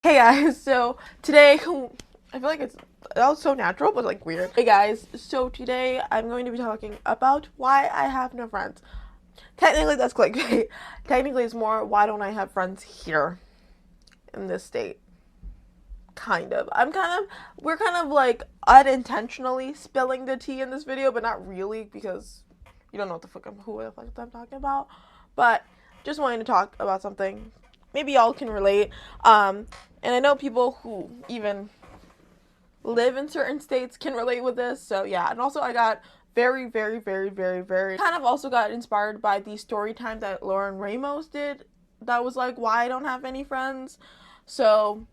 Hey guys, so today, I feel like that was so natural, but like weird. Hey guys, so today I'm going to be talking about why I have no friends. Technically, that's clickbait. Technically, it's more why don't I have friends here in this state? Kind of. We're kind of like unintentionally spilling the tea in this video, but not really because you don't know who the fuck I'm talking about. But just wanting to talk about something. Maybe y'all can relate. And I know people who even live in certain states can relate with this. So yeah, and also I got very kind of also got inspired by the story time that Lauren Ramos did. That was like why I don't have any friends. So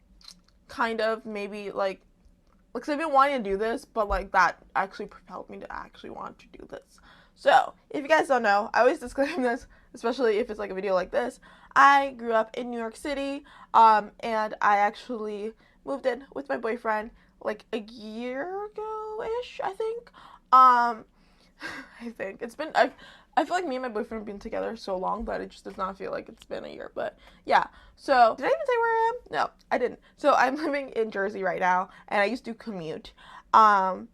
kind of maybe like because I've been wanting to do this, but like that actually propelled me to actually want to do this. So if you guys don't know, I always disclaim this, especially if it's like a video like this. I grew up in New York City, and I actually moved in with my boyfriend like a year ago ish, I think. Um, I think it's been I feel like me and my boyfriend have been together so long that it just does not feel like it's been a year. But yeah. So did I even say where I am? No, I didn't. So I'm living in Jersey right now, and I used to commute. And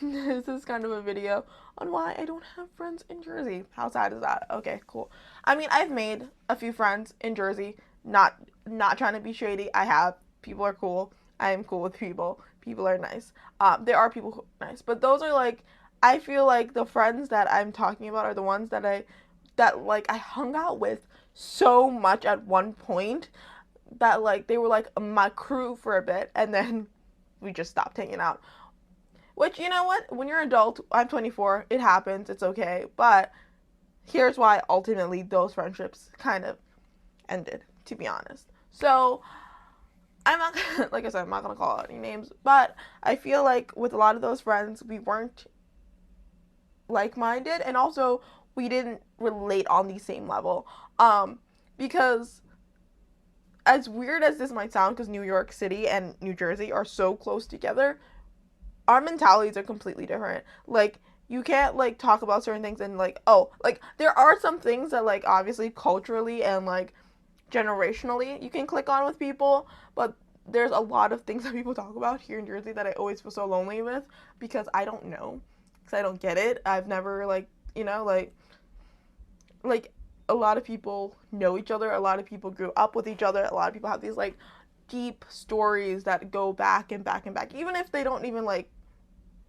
this is kind of a video on why I don't have friends in Jersey. How sad is that? Okay, cool. I mean, I've made a few friends in Jersey. Not trying to be shady. I have. People are cool. I am cool with people. People are nice. There are people who are nice, but those are like I feel like the friends that I'm talking about are the ones that I hung out with so much at one point that like they were like my crew for a bit and then we just stopped hanging out. Which you know what? When you're an adult, I'm 24, it happens, it's okay. But here's why ultimately those friendships kind of ended, to be honest. So I'm not like I said, I'm not gonna call out any names, but I feel like with a lot of those friends, we weren't like minded and also we didn't relate on the same level. Because as weird as this might sound, because New York City and New Jersey are so close together, our mentalities are completely different. Like you can't like talk about certain things and like like there are some things that like obviously culturally and like generationally you can click on with people, but there's a lot of things that people talk about here in Jersey that I always feel so lonely with because I don't know, because I don't get it. I've never like like a lot of people know each other. A lot of people grew up with each other. A lot of people have these like deep stories that go back and back and back, even if they don't even like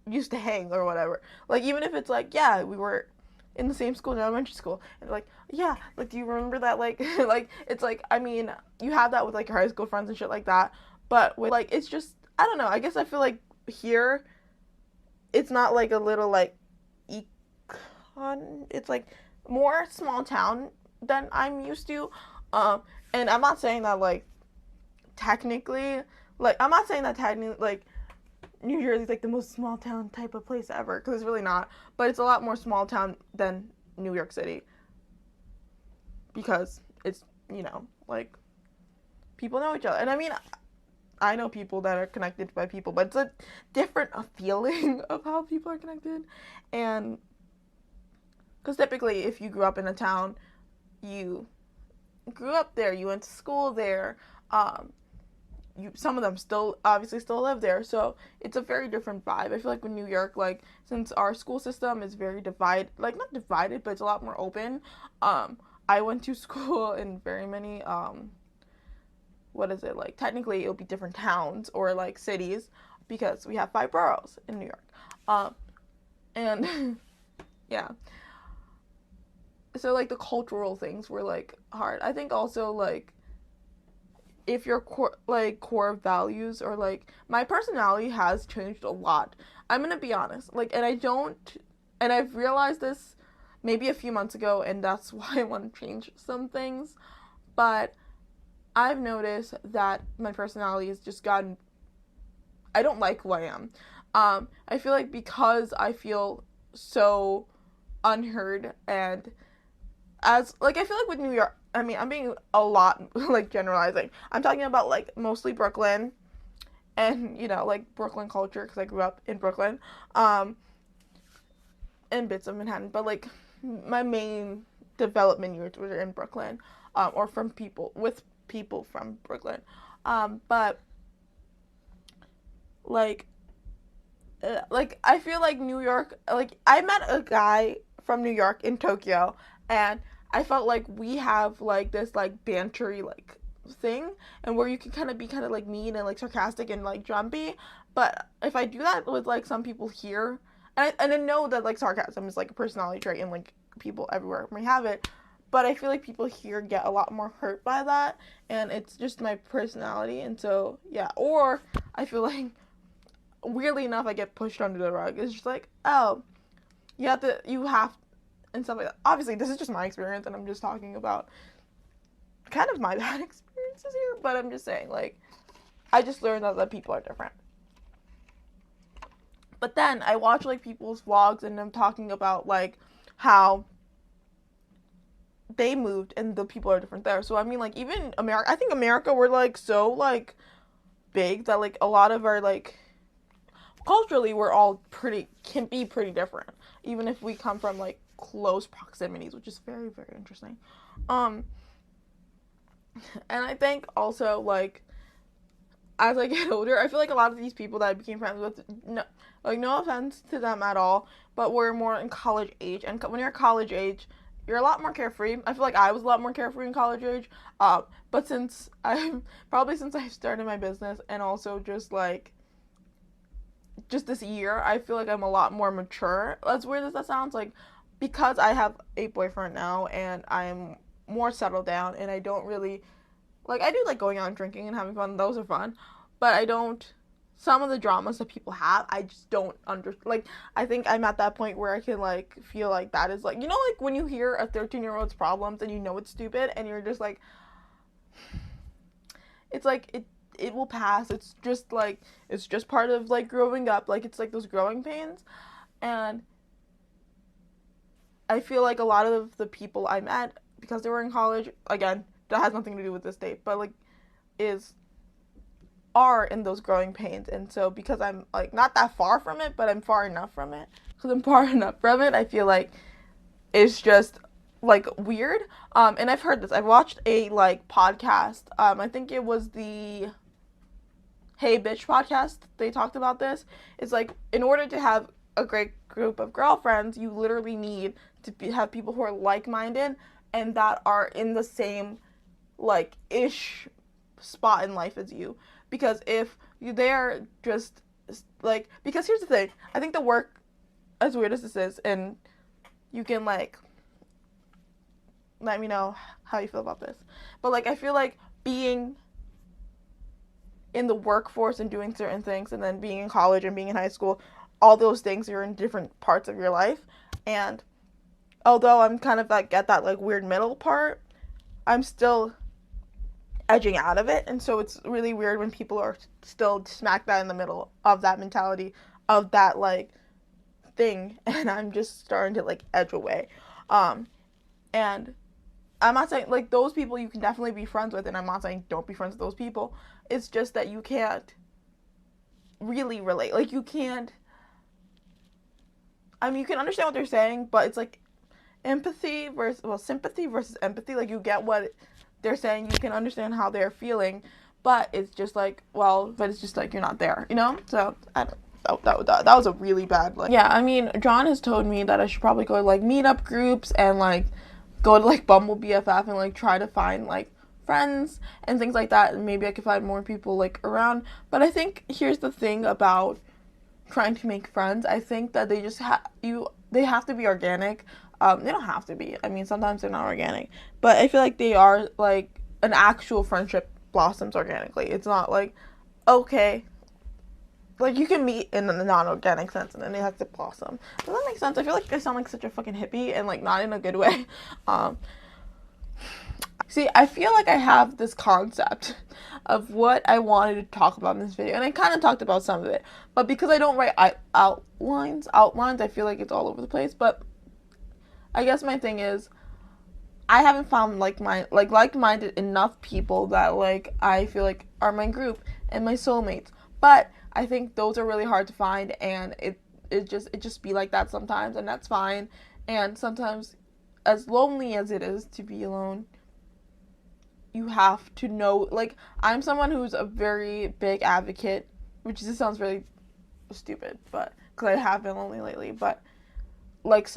used to hang or whatever. Like even if it's like yeah we were in the same school in elementary school and like yeah like do you remember that like like it's like I mean you have that with like your high school friends and shit like that, but with like it's just I don't know, I guess I feel like here it's not like a little like econ, it's like more small town than I'm used to. um and I'm not saying that like technically I'm not saying that technically like New Jersey's like the most small town type of place ever because it's really not, but it's a lot more small town than New York City because it's like people know each other, and I mean I know people that are connected by people, but it's a different feeling of how people are connected, and because typically if you grew up in a town, you grew up there, you went to school there, um, some of them still obviously still live there, so it's a very different vibe. I feel like in New York, like since our school system is very divided, like not divided, but it's a lot more open. I went to school in very many what is it like? Technically, it'll be different towns or like cities because we have 5 boroughs in New York. Um, and yeah, so like the cultural things were like hard. I think also like if your core values or like my personality has changed a lot. I'm gonna be honest. Like, and I don't, and I've realized this maybe a few months ago, and that's why I want to change some things. But I've noticed that my personality has just gotten. I don't like who I am. I feel like because I feel so unheard and as like I feel like with New York, I mean, I'm being a lot like generalizing. I'm talking about like mostly Brooklyn and like Brooklyn culture because I grew up in Brooklyn, um, and bits of Manhattan. But my main development years were in Brooklyn, or from people with people from Brooklyn. But like I feel like New York, like I met a guy from New York in Tokyo, and I felt like we have like this like bantery like thing, and where you can kind of be kind of like mean and like sarcastic and like jumpy. But if I do that with like some people here, and I know that like sarcasm is like a personality trait and like people everywhere may have it, but I feel like people here get a lot more hurt by that, and it's just my personality, and so yeah. Or I feel like weirdly enough, I get pushed under the rug. It's just like, oh, you have, and stuff like that. Obviously, this is just my experience, and I'm just talking about kind of my bad experiences here, but I'm just saying, like, I just learned that people are different. But then I watch, like, people's vlogs, and I'm talking about, like, how they moved, and the people are different there. So, I mean, like, even America, I think America, we're, like, so, like, big that, like, a lot of our, like, culturally we're all can be pretty different, even if we come from like close proximities, which is very, very interesting. And I think also like as I get older, I feel like a lot of these people that I became friends with, no offense to them at all, but we're more in college age, and when you're college age, you're a lot more carefree. I feel like I was a lot more carefree in college age, but since I started my business, and also just this year, I feel like I'm a lot more mature. As weird as that sounds, like, because I have a boyfriend now, and I'm more settled down, and I don't really, like, I do like going out and drinking and having fun. Those are fun. But I don't, some of the dramas that people have, I just don't like, I think I'm at that point where I can, like, feel like that is, like, like, when you hear a 13-year-old's problems, and you know it's stupid, and you're just, like, it's, like, it will pass. It's just part of like growing up. Like, it's like those growing pains. And I feel like a lot of the people I met, because they were in college, again, that has nothing to do with this date, but like are in those growing pains. And so because I'm like not that far from it, but I'm far enough from it. I feel like it's just like weird. And I've heard this. I've watched a like podcast. I think it was the Hey Bitch podcast. They talked about this. It's like, in order to have a great group of girlfriends, you literally need to have people who are like-minded and that are in the same like ish spot in life as you. Because if they're just like, because here's the thing, I think the work, as weird as this is, and you can like let me know how you feel about this, but like I feel like being in the workforce and doing certain things, and then being in college and being in high school, all those things, you're in different parts of your life. And although I'm kind of like at that like weird middle part, I'm still edging out of it. And so it's really weird when people are still smack that in the middle of that mentality, of that like thing, and I'm just starting to like edge away. And I'm not saying, like, those people you can definitely be friends with, and I'm not saying don't be friends with those people. It's just that you can't really relate. Like, you can't, I mean, you can understand what they're saying, but it's like sympathy versus empathy. Like, you get what they're saying, you can understand how they're feeling, but it's just like, but it's just like you're not there, So, I don't that was a really bad, like, yeah, I mean, John has told me that I should probably go to, like, meetup groups and, like, go to, like, Bumble BFF and, like, try to find, like, friends and things like that, and maybe I could find more people, like, around. But I think here's the thing about trying to make friends. I think that they just they have to be organic. They don't have to be. I mean, sometimes they're not organic, but I feel like they are, like, an actual friendship blossoms organically. It's not like, okay, like, you can meet in a non-organic sense, and then they have to blossom. Does that make sense? I feel like I sound like such a fucking hippie, and, like, not in a good way. See, I feel like I have this concept of what I wanted to talk about in this video, and I kind of talked about some of it, but because I don't write outlines, I feel like it's all over the place. But I guess my thing is, I haven't found like-minded enough people that, like, I feel like are my group and my soulmates. But I think those are really hard to find, and it just be like that sometimes, and that's fine. And sometimes, as lonely as it is to be alone, you have to know, like, I'm someone who's a very big advocate, which just sounds really stupid, but because I have been lonely lately, but like,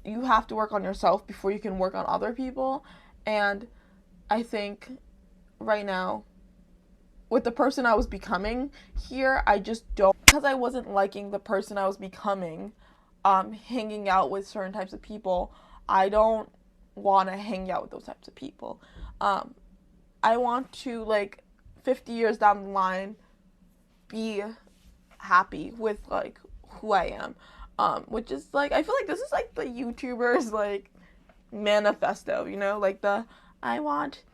you have to work on yourself before you can work on other people. And I think right now, with the person I was becoming here, I just don't, because I wasn't liking the person I was becoming, hanging out with certain types of people. I don't want to hang out with those types of people. um I want to, like, 50 years down the line, be happy with, like, who I am. Which is, like, I feel like this is, like, the YouTubers, like, manifesto, you know? Like, I want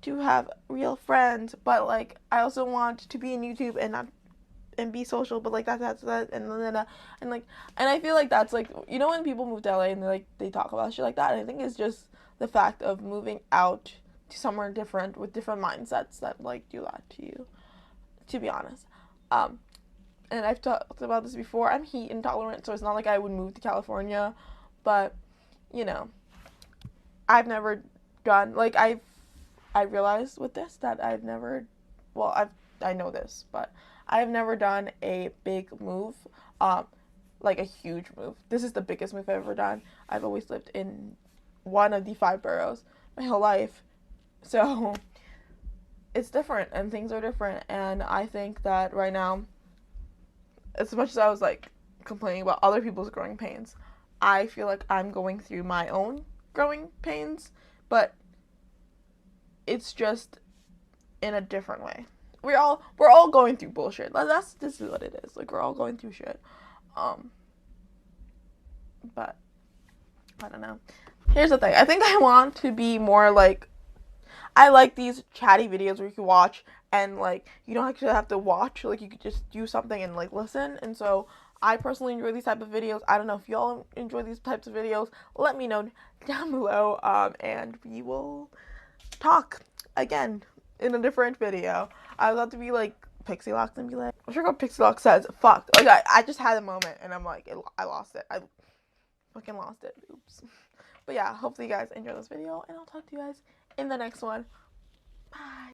to have real friends, but, like, I also want to be in YouTube and not and be social, but, like, that's that, and then and, like, and I feel like that's, like, you know, when people move to LA and they talk about shit like that, and I think it's just the fact of moving out to somewhere different with different mindsets that, like, do that to you, to be honest. um and I've talked about this before, I'm heat intolerant, so it's not like I would move to California, but, you know, I've never done, like, I realized with this that I've never, well, I know this, but I've never done a big move, like a huge move. This is the biggest move I've ever done. I've always lived in one of the 5 boroughs my whole life, so it's different and things are different. And I think that right now, as much as I was, like, complaining about other people's growing pains, I feel like I'm going through my own growing pains, but it's just in a different way. We're all going through bullshit. This is what it is. Like, we're all going through shit. But I don't know. Here's the thing. I think I want to be more like, I like these chatty videos where you can watch and, like, you don't actually have to watch. Like, you could just do something and, like, listen. And so I personally enjoy these type of videos. I don't know if y'all enjoy these types of videos. Let me know down below. And we will talk again in a different video. I was about to be like Pixie Locks and be like, I'm sure what Pixie Locks says. Fuck. Like, I just had a moment and I'm like, I lost it. I fucking lost it. Oops. But yeah, hopefully you guys enjoy this video, and I'll talk to you guys in the next one. Bye.